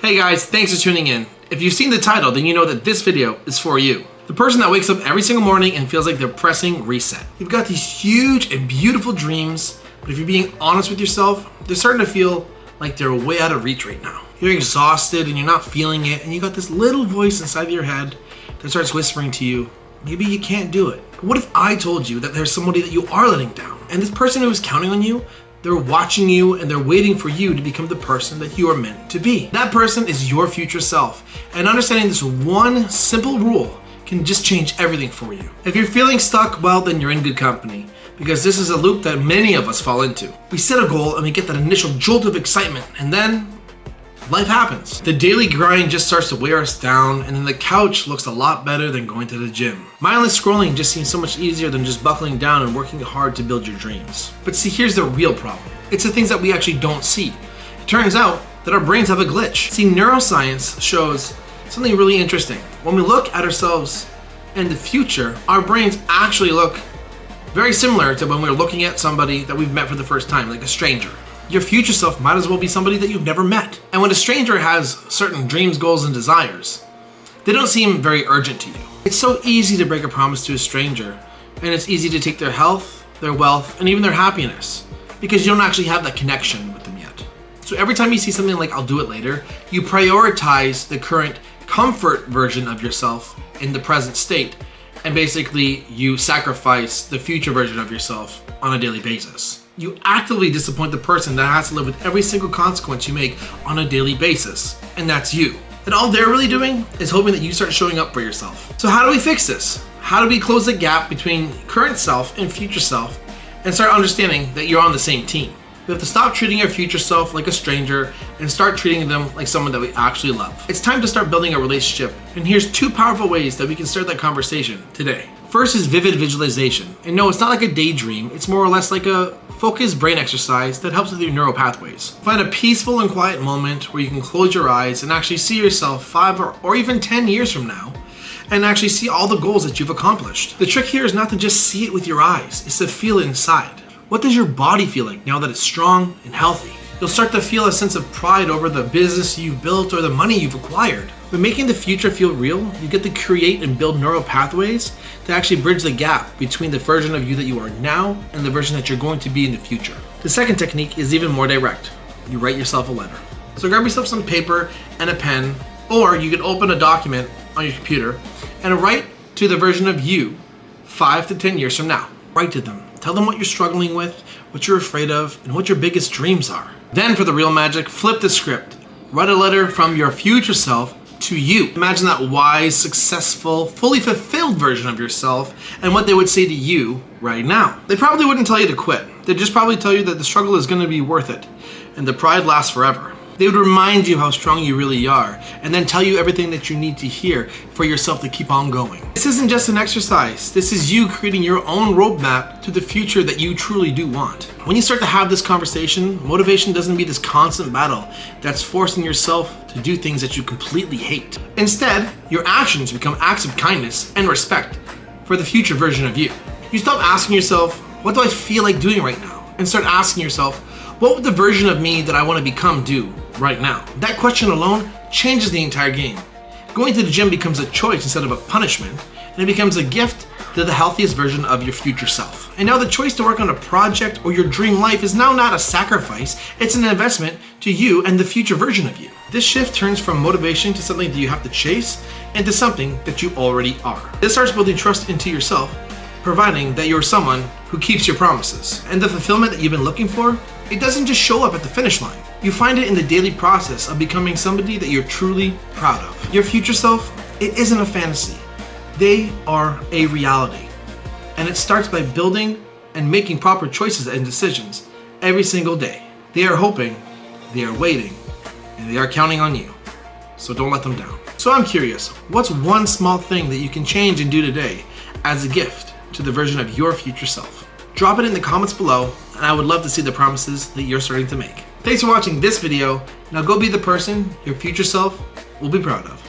Hey guys, thanks for tuning in. If you've seen the title, then you know that this video is for you. The person that wakes up every single morning and feels like they're pressing reset. You've got these huge and beautiful dreams, but if you're being honest with yourself, they're starting to feel like they're way out of reach right now. You're exhausted and you're not feeling it, and you got this little voice inside your head that starts whispering to you, maybe you can't do it. But what if I told you that there's somebody that you are letting down? And this person who is counting on you, they're watching you and they're waiting for you to become the person that you are meant to be. That person is your future self. And understanding this one simple rule can just change everything for you. If you're feeling stuck, well, then you're in good company, because this is a loop that many of us fall into. We set a goal and we get that initial jolt of excitement, and then life happens. The daily grind just starts to wear us down, and then the couch looks a lot better than going to the gym. Mindless scrolling just seems so much easier than just buckling down and working hard to build your dreams. But see, here's the real problem. It's the things that we actually don't see. It turns out that our brains have a glitch. See, neuroscience shows something really interesting. When we look at ourselves in the future, our brains actually look very similar to when we're looking at somebody that we've met for the first time, like a stranger. Your future self might as well be somebody that you've never met. And when a stranger has certain dreams, goals, and desires, they don't seem very urgent to you. It's so easy to break a promise to a stranger, and it's easy to take their health, their wealth, and even their happiness, because you don't actually have that connection with them yet. So every time you see something like, I'll do it later, you prioritize the current comfort version of yourself in the present state, and basically you sacrifice the future version of yourself on a daily basis. You actively disappoint the person that has to live with every single consequence you make on a daily basis, and that's you. And all they're really doing is hoping that you start showing up for yourself. So how do we fix this? How do we close the gap between current self and future self and start understanding that you're on the same team? We have to stop treating our future self like a stranger and start treating them like someone that we actually love. It's time to start building a relationship, and here's two powerful ways that we can start that conversation today. First is vivid visualization. And no, it's not like a daydream. It's more or less like a focused brain exercise that helps with your neural pathways. Find a peaceful and quiet moment where you can close your eyes and actually see yourself 5 or even 10 years from now, and actually see all the goals that you've accomplished. The trick here is not to just see it with your eyes, it's to feel it inside. What does your body feel like now that it's strong and healthy? You'll start to feel a sense of pride over the business you've built or the money you've acquired. By making the future feel real, you get to create and build neural pathways to actually bridge the gap between the version of you that you are now and the version that you're going to be in the future. The second technique is even more direct. You write yourself a letter. So grab yourself some paper and a pen, or you can open a document on your computer and write to the version of you 5 to 10 years from now. Write to them. Tell them what you're struggling with, what you're afraid of, and what your biggest dreams are. Then for the real magic, flip the script. Write a letter from your future self to you. Imagine that wise, successful, fully fulfilled version of yourself and what they would say to you right now. They probably wouldn't tell you to quit. They'd just probably tell you that the struggle is going to be worth it and the pride lasts forever. They would remind you how strong you really are and then tell you everything that you need to hear for yourself to keep on going. This isn't just an exercise. This is you creating your own roadmap to the future that you truly do want. When you start to have this conversation, motivation doesn't be this constant battle that's forcing yourself to do things that you completely hate. Instead, your actions become acts of kindness and respect for the future version of you. You stop asking yourself, what do I feel like doing right now? And start asking yourself, what would the version of me that I want to become do right now? That question alone changes the entire game. Going to the gym becomes a choice instead of a punishment, and it becomes a gift to the healthiest version of your future self. And now the choice to work on a project or your dream life is now not a sacrifice, it's an investment to you and the future version of you. This shift turns from motivation to something that you have to chase into something that you already are. This starts building trust into yourself, providing that you're someone who keeps your promises. And the fulfillment that you've been looking for, it doesn't just show up at the finish line. You find it in the daily process of becoming somebody that you're truly proud of. Your future self, it isn't a fantasy. They are a reality. And it starts by building and making proper choices and decisions every single day. They are hoping, they are waiting, and they are counting on you. So don't let them down. So I'm curious, what's one small thing that you can change and do today as a gift to the version of your future self? Drop it in the comments below, and I would love to see the promises that you're starting to make. Thanks for watching this video. Now go be the person your future self will be proud of.